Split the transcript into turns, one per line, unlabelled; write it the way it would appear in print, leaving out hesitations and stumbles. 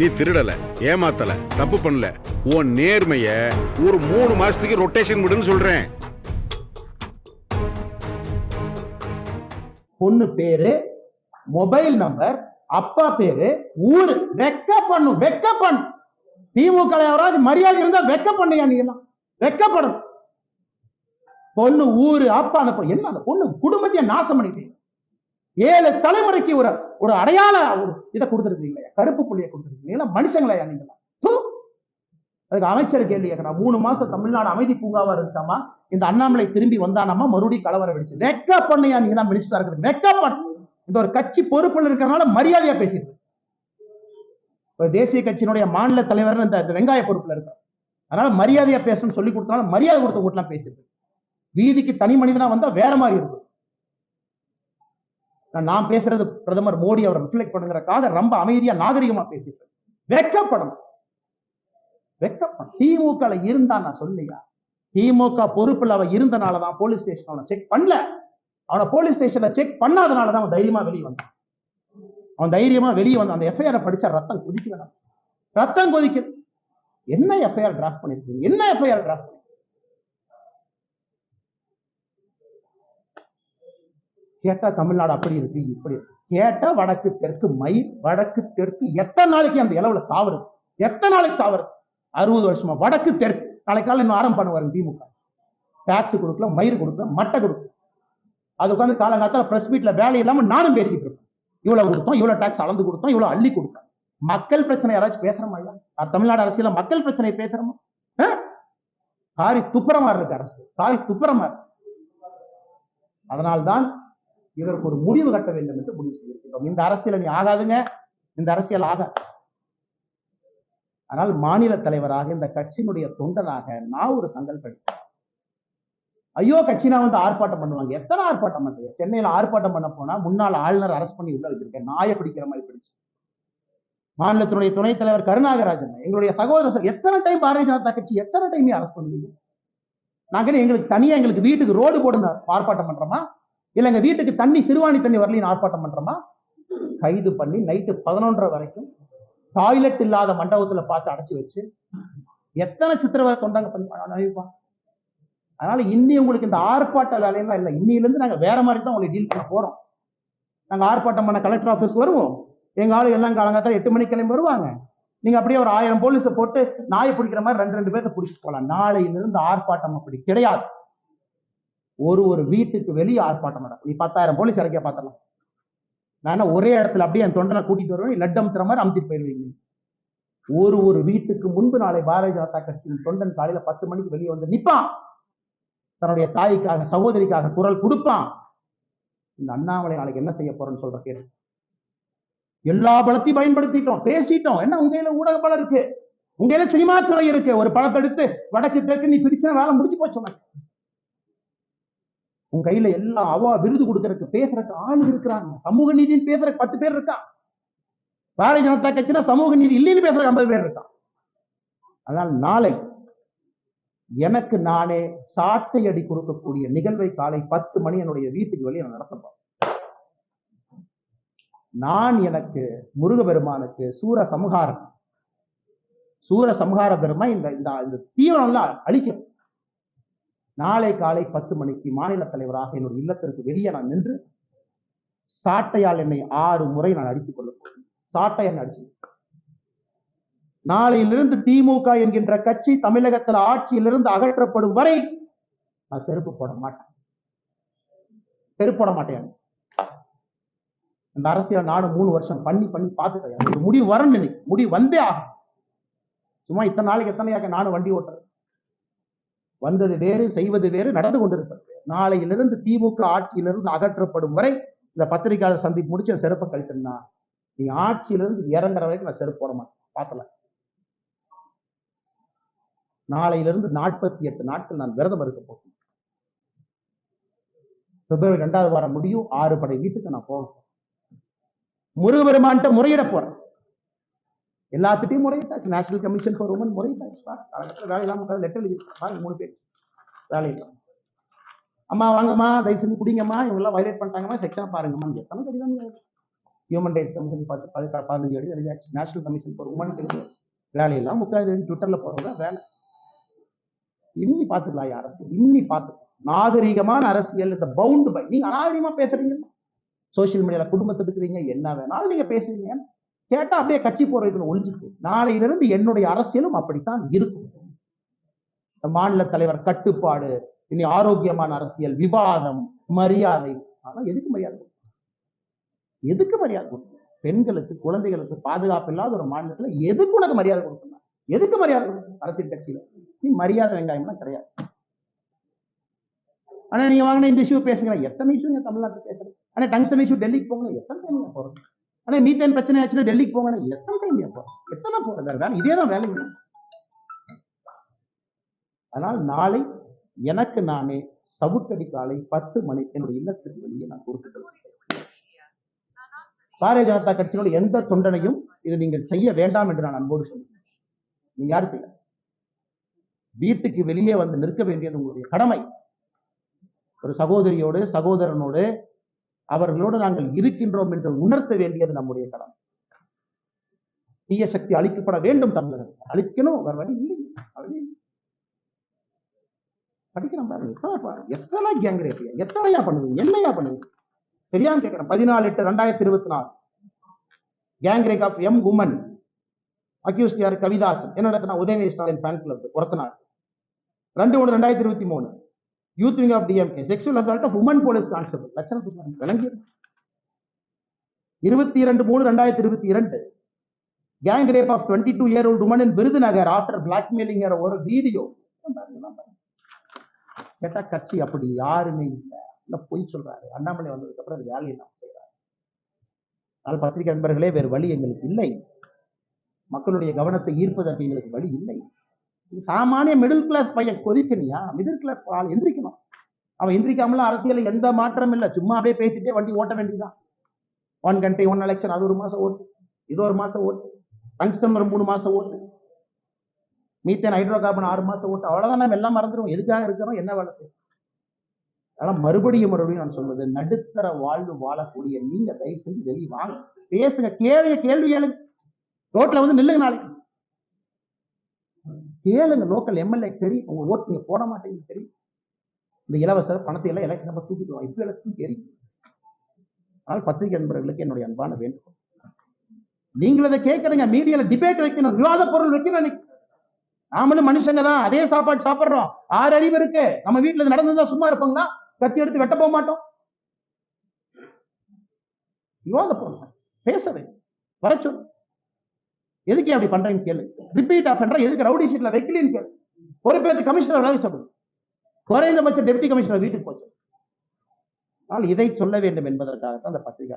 நீ திருடல, ஏமாத்தல, தப்பு பண்ணல. உன் நேர்மைய ஒரு 3 மாசத்துக்கு ரொட்டேஷன் விடுன்னு சொல்றேன்.
பொண்ணு பேரு, மொபைல் நம்பர், அப்பா பேரு, ஊரு. வெக்க பண்ணும், வெக்க பண்ணும். திமுக யாராவது மரியாதை இருந்தா வெக்க பண்ணியா? நீ எல்லாம் வெக்கப்படும். பொண்ணு ஊரு, அப்பா, அந்த என்ன அந்த பொண்ணு குடும்பத்தையே நாசம் பண்ணிட்டீங்க. 7 தலைமுறைக்கு ஒரு ஒரு அடையாள இதை கொடுத்துருக்கீங்களா? கருப்பு புள்ளியை கொடுத்துருக்கீங்களா? மனுஷங்களா நீங்களா? அதுக்கு அமைச்சர் கேள்வி கேட்கறா. 3 மாசம் தமிழ்நாடு அமைதி பூங்காவா இருந்துச்சாமா, இந்த அண்ணாமலை திரும்பி வந்தானாமா, மறுபடியும் கலவரம் வெடிச்சு. வெக்க பண்ணியா? நீங்க தான் மினிஸ்டரா இருக்கிறது. வெக்க பண்ணு. இந்த ஒரு கட்சி பொறுப்புல இருக்கிறனால மரியாதையா பேசிட்டு, தேசிய கட்சியினுடைய மாநில தலைவர் இந்த வெங்காய பொறுப்புல இருக்க, அதனால மரியாதையா பேசணும்னு சொல்லி கொடுத்தனால மரியாதை கொடுத்த கூட்டலாம் பேசிட்டு. வீதிக்கு தனி மனிதனா வந்தா வேற மாதிரி இருக்கும். நான் பேசுறது பிரதமர் மோடி அவரை ரிஃப்ளெக்ட் பண்ணுங்கிறக்காக ரொம்ப அமைதியா நாகரிகமா பேசிட்டு. வெக்கப்படும், வெக்கப்படும். திமுக இருந்தா நான் சொல்லியா, திமுக பொறுப்புல அவன் இருந்தனாலதான் போலீஸ் ஸ்டேஷன் அவனை செக் பண்ணல. அவனை போலீஸ் ஸ்டேஷன்ல செக் பண்ணாதனாலதான் அவன் தைரியமா வெளியே வந்தான். அவன் தைரியமா வெளியே வந்தான். அந்த எஃப்ஐஆர் படிச்சா ரத்தம் கொதிக்க, ரத்தம் கொதிக்குது. என்ன எஃப்ஐஆர் டிராஃப்ட் பண்ணிருக்கீங்க? என்ன எஃப்ஐஆர் டிராஃப்ட்? கேட்டா தமிழ்நாடு அப்படி இருக்கு, இப்படி கேட்டா வடக்கு தெற்கு மயில், வடக்கு தெற்கு எத்தனை நாளைக்கு அந்த இளவுல சாவுறது? எத்தனை நாளைக்கு சாவுறது? 60 வருஷமா வடக்கு தெற்கு. நாளைக்கு காலையில் இன்னும் ஆரம்பம் பண்ணுவாரு திமுக. டாக்ஸ் கொடுக்கல, மயிர் கொடுக்கல, மட்டை கொடுக்கல. அது உட்காந்து காலங்காலத்தில் பிரஸ் மீட்ல வேலை இல்லாம நானும் பேசிட்டு இருப்பேன். இவ்வளவு கொடுத்தோம், இவ்வளவு டாக்ஸ் அளந்து கொடுத்தோம், இவ்வளவு அள்ளி கொடுத்தோம். மக்கள் பிரச்சனை யாராச்சும் பேசுறோமா? ஐயா, தமிழ்நாடு அரசியல மக்கள் பிரச்சனை பேசுறோமா? சாரி துப்புரமா இருக்கு அரசு, சாரி துப்புரமா இருக்கு. அதனால்தான் இதற்கு ஒரு முடிவு கட்ட வேண்டும் என்று முடிவு செய்திருக்கிறோம். இந்த அரசியல் நீ ஆகாதுங்க, இந்த அரசியல் ஆகாது. ஆனால் மாநில தலைவராக, இந்த கட்சியினுடைய தொண்டனாக நான் ஒரு சங்கல்பம். ஐயோ கட்சினா வந்து ஆர்ப்பாட்டம் பண்ணுவாங்க. எத்தனை ஆர்ப்பாட்டம் பண்றீங்க? சென்னையில ஆர்ப்பாட்டம் பண்ண போனா முன்னாள் ஆளுநர் அரெஸ்ட் பண்ணி உள்ள வச்சிருக்கேன், நாயை பிடிக்கிற மாதிரி பிடிச்சு. மாநிலத்தினுடைய துணைத் தலைவர் கருணாகராஜன், எங்களுடைய சகோதரர், எத்தனை டைம் பாரதிய ஜனதா கட்சி எத்தனை டைம் அரெஸ்ட் பண்ணுவீங்க? நாங்க எங்களுக்கு தனியா எங்களுக்கு வீட்டுக்கு ரோடு போடுன்னு ஆர்ப்பாட்டம் பண்றோமா? இல்ல எங்க வீட்டுக்கு தண்ணி, சிறுவாணி தண்ணி வரலைன்னு ஆர்ப்பாட்டம் பண்றோமா? கைது பண்ணி நைட்டு 11:30 வரைக்கும் டாய்லெட் இல்லாத மண்டபத்துல பார்த்து அடைச்சு வச்சு எத்தனை சித்திரவதை தொண்டாங்க பண்ணிப்பா. அதனால இன்னி உங்களுக்கு இந்த ஆர்ப்பாட்ட வேலையெல்லாம் இல்லை. இன்னிலிருந்து நாங்க வேற மாதிரி தான் உங்களுக்கு டீல் பண்ண போறோம். நாங்க ஆர்ப்பாட்டம் பண்ண கலெக்டர் ஆஃபீஸ் வருவோம். எங்க ஆளு எல்லாம் காலங்காத்தால 8 மணிக்கு கிளம்பி வருவாங்க. நீங்க அப்படியே ஒரு 1000 போலீஸை போட்டு நாயை பிடிக்கிற மாதிரி 2 பேர்த்த பிடிச்சிட்டு போகலாம். நாளையிலிருந்து ஆர்ப்பாட்டம் அப்படி கிடையாது. ஒரு வீட்டுக்கு வெளியே ஆர்ப்பாட்டம் நடக்கும். நீ 10,000 போலீஸ் இறக்கியா பார்த்தலாம். நான் ஒரே இடத்துல அப்படியே என் தொண்டனை கூட்டிட்டு வருவேன், லட்டு அமுத்துற மாதிரி அமுத்திட்டு போயிருவீங்க. ஒரு வீட்டுக்கு முன்பு நாளை பாரதிய ஜனதா கட்சியின் தொண்டன் காலையில 10 மணிக்கு வெளியே வந்து நிப்பான். தன்னுடைய தாய்க்காக, சகோதரிக்காக குரல் கொடுப்பான். இந்த அண்ணாமலை நாளைக்கு என்ன செய்ய போறேன்னு சொல்ற கேள்வி. எல்லா பலத்தையும் பயன்படுத்திட்டோம், பேசிட்டோம். என்ன உங்க கையில ஊடக பலம் இருக்கு, உங்க கையில சினிமா துறை இருக்கு. ஒரு படத்தை எடுத்து வடக்கு தெற்கு நீ பிரிச்சுனா வேலை முடிச்சு போச்சு. உங்க கையில எல்லாம் விருது கொடுக்கறதுக்கு, பேசுறதுக்கு ஆளு இருக்கிறாங்க. சமூக நீதினு பேசுறதுக்கு 10 பேர் இருக்கான். பாரதிய ஜனதா கட்சினா சமூக நீதி இல்லைன்னு பேசுறதுக்கு 50 பேர் இருக்கான். அதனால் நாளை எனக்கு நானே சாட்டை அடி கொடுக்கக்கூடிய நிகழ்வை காலை 10 மணி என்னுடைய வீட்டுக்கு வெளியே நடத்தப்போம். நான் எனக்கு முருகபெருமானுக்கு சூர சம்ஹார பெருமை இந்த தீவிரம்லாம் அழிக்கும். நாளை காலை 10 மணிக்கு மாநில தலைவராக என்னுடைய இல்லத்திற்கு வெளியே நான் நின்று சாட்டையால் என்னை 6 முறை நான் அடித்துக் கொள்ள போகிறேன். சாட்டை என்னை அடிச்சு. நாளையிலிருந்து திமுக என்கின்ற கட்சி தமிழகத்தில் ஆட்சியிலிருந்து அகற்றப்படும் வரை நான் செருப்பு போட மாட்டேன், செருப்பு போட மாட்டேன். இந்த அரசியல் நாடு 3 வருஷம் பண்ணி பார்த்துட்டேன். முடிவு வரணும், நினைக்க முடிவு வந்தே ஆகும். சும்மா இத்தனை நாளைக்கு எத்தனையாக நானும் வண்டி ஓட்டுறேன். வந்தது வேறு, செய்வது வேறு, நடந்து கொண்டிருப்பது. நாளையிலிருந்து திமுக ஆட்சியிலிருந்து அகற்றப்படும் வரை இந்த பத்திரிகையாளர் சந்திப்பு முடிச்சு செருப்பை கழிட்டுனா, நீ ஆட்சியிலிருந்து இறங்குற வரைக்கும் நான் செருப்பு போட மாட்டேன். பார்த்தல, நாளையிலிருந்து 48 நாட்கள் நான் விரதம் இருக்க போகிறேன். பிப்ரவரி 2வது வாரம் முடியும். 6 படை வீட்டுக்கு நான் போவேன். முருகபெருமான்ட்ட முறையிட போறேன். எல்லாத்திட்டையும் முறையிட்டாச்சு. நேஷனல் கமிஷன் ஃபார் உமன் முறையிட்டாச்சு. வேலை இல்லாம லெட்டர் எழுதி 3 பேர் வேலை இல்லை. அம்மா வாங்கம்மா, தயவு செஞ்சு குடிங்கம்மா, இவங்க எல்லாம் வயலேட் பண்ணிட்டாங்கம்மா, செக்ஷன் பாருங்கம்மா. எத்தனை கடிதம் ஹியூமன் ரைட்ஸ் கமிஷன் பார்த்து 15 எழுதி எழுதியாச்சு. நேஷனல் கமிஷன் ஃபார் உமன் எழுதியாச்சு. வேலையெல்லாம் முக்காது ட்விட்டர்ல போறவங்க வேலை. இன்னி பார்த்துக்கலாம் அரசியல், இன்னி பார்த்து நாகரிகமான அரசியல். இந்த பவுண்ட் பை நீங்க அநாகரிகமா பேசுறீங்க, சோசியல் மீடியால குடும்பத்தை இருக்கிறீங்க, என்ன வேணாலும் நீங்க பேசுறீங்க. கேட்டா அப்படியே கட்சி போறதுக்கு ஒழிஞ்சுக்கு. நாளையிலிருந்து என்னுடைய அரசியலும் அப்படித்தான் இருக்கும். மாநில தலைவர் கட்டுப்பாடு, இனி ஆரோக்கியமான அரசியல், விவாதம், மரியாதை. ஆனா எதுக்கு மரியாதை கொடுக்கணும்? எதுக்கு மரியாதை கொடுக்கணும்? பெண்களுக்கு, குழந்தைகளுக்கு பாதுகாப்பு இல்லாத ஒரு மாநிலத்துல எதுக்கு உனக்கு மரியாதை கொடுக்கணும்? எதுக்கு மரியாதை கொடுக்கணும்? அரசியல் கட்சியில நீ மரியாதை வெங்காயம்லாம் கிடையாது. ஆனா நீங்க வாங்கின இந்த இஷ்யூ பேசுங்க, எத்தனை இஷ்யூ தமிழ்நாட்டில் பேசுறேன். ஆனா டங்ஸ்டன் இஷ்யூ டெல்லிக்கு போங்க, எத்தனை டைம் போறோம். ஆனா மீத்தேன் பிரச்சனை ஆச்சுன்னா டெல்லிக்கு போங்க, எத்தனை டைம் போறோம், எத்தனை போறேன். இதேதான் வேலை. அதனால் நாளை எனக்கு நானே சவுக்கடி காலை 10 மணிக்கு என்னுடைய இல்லத்திற்கு வெளியே நான் கொடுத்துட்டு பாரதிய ஜனதா கட்சியோட எந்த தொண்டனையும் இது நீங்கள் செய்ய வேண்டாம் என்று நான் அன்போடு சொல்லுவேன். நீங்க யாரும் செய்ய, வீட்டுக்கு வெளியே வந்து நிற்க வேண்டியது உங்களுடைய கடமை. ஒரு சகோதரியோடு, சகோதரனோடு, அவர்களோடு நாங்கள் இருக்கின்றோம் என்று உணர்த்த வேண்டியது நம்முடைய கடமை. தீய சக்தி அழிக்கப்பட வேண்டும், தமிழகம் அழிக்கணும், வேற வழி இல்லை. படிக்கிறோம் பாருங்க, எத்தனை கேங் ரேப், எத்தனையா பண்ணுவீங்க, என்னையா பண்ணுவீங்க தெரியாம கேட்கிறேன். 14/8/2024 gang rape of M women accused யார்? கவிதாசன். என்ன நடக்குன்னா உதயநிதி ஸ்டாலின் ஃபேன் கிளப் ஒருத்தநாள். 2/1/2023 youth wing of DMK sexual assault of women police constable லட்சணம் விளங்கி. 22/3/2022 gang rape of 22-year-old women in Virudhunagar after blackmailing ஒரு வீடியோ. கேட்டா கட்சி அப்படி யாருமே இல்லை, பொய் சொல்றாரு. அண்ணாமலை வந்ததுக்கு அப்புறம் அது வேலையை நாம் செய்யறாரு. ஆனால் பத்திரிகை நண்பர்களே, வேறு வழி எங்களுக்கு இல்லை. மக்களுடைய கவனத்தை ஈர்ப்பதற்கு எங்களுக்கு வழி இல்லை. சாமானிய மிடில் கிளாஸ் பையன் கொதிக்கணியா, மிடில் கிளாஸ் ஆள் எந்திரிக்கணும். அவன் எந்திரிக்காமலாம் அரசியல் எந்த மாற்றம் இல்லை. சும்மா அப்படியே பேசிட்டே வண்டி ஓட்ட வேண்டியதுதான். 1 country 1 election, அது 1 மாசம் ஓட்டு, இது 1 மாசம் ஓட்டு, டங்ஸ்டன் 3 மாசம் ஓட்டு, மீத்தேன் ஹைட்ரோ கார்பன் 6 மாசம் ஓட்டு. அவ்வளவுதான், நம்ம எல்லாம் மறந்துடுவோம். எதுக்காக இருக்கிறோம், என்ன வேலை செய்யும். அதனால மறுபடியும் நான் சொல்வது, நடுத்தர வாழ்வு வாழக்கூடிய நீங்க தயவு செஞ்சு வெளியே வாங்க, பேசுங்க, கேள்வி கேளுங்க. ரோட்ல வந்து நில்லுங்க, நாளைக்கு கேளுங்க. லோக்கல் எம்எல்ஏ தெரியும், உங்க ஓட்டு நீங்க போட மாட்டேங்குது தெரியும். இந்த இலவச பணத்தை எல்லாம் எலெக்ஷன் நம்ம தூக்கிடுவோம், இப்ப எலெக்ஷன் தெரியும். ஆனால் பத்திரிகை நண்பர்களுக்கு என்னுடைய அன்பான வேண்டுகோள், நீங்கள் அதை கேட்கறீங்க, மீடியால டிபேட் வைக்கணும், விவாத பொருள் வைக்கணும். நாமளும் மனுஷங்க தான், அதே சாப்பாடு சாப்பிடுறோம், 6 அறிவு இருக்கு. நம்ம வீட்டுல நடந்ததா சும்மா இருப்பாங்களா? கத்தி எடுத்து வெட்ட போக மாட்டோம். விவாத பொருள் பேசவே வர சொல்லு. எதுக்கு அப்படி பண்றீங்கன்னு கேளு. ரிப்பீட் ஆஃபெண்டரா எதுக்கு ரவுடி ஷீட்ல வைக்கலன்னு கேளு. பொறுப்பேற்று கமிஷனர் வேலை சொல்லு. குறைந்தபட்ச டெப்டி கமிஷனர் வீட்டுக்கு போச்சு. ஆனால் இதை சொல்ல வேண்டும் என்பதற்காகத்தான் அந்த பத்திரிகை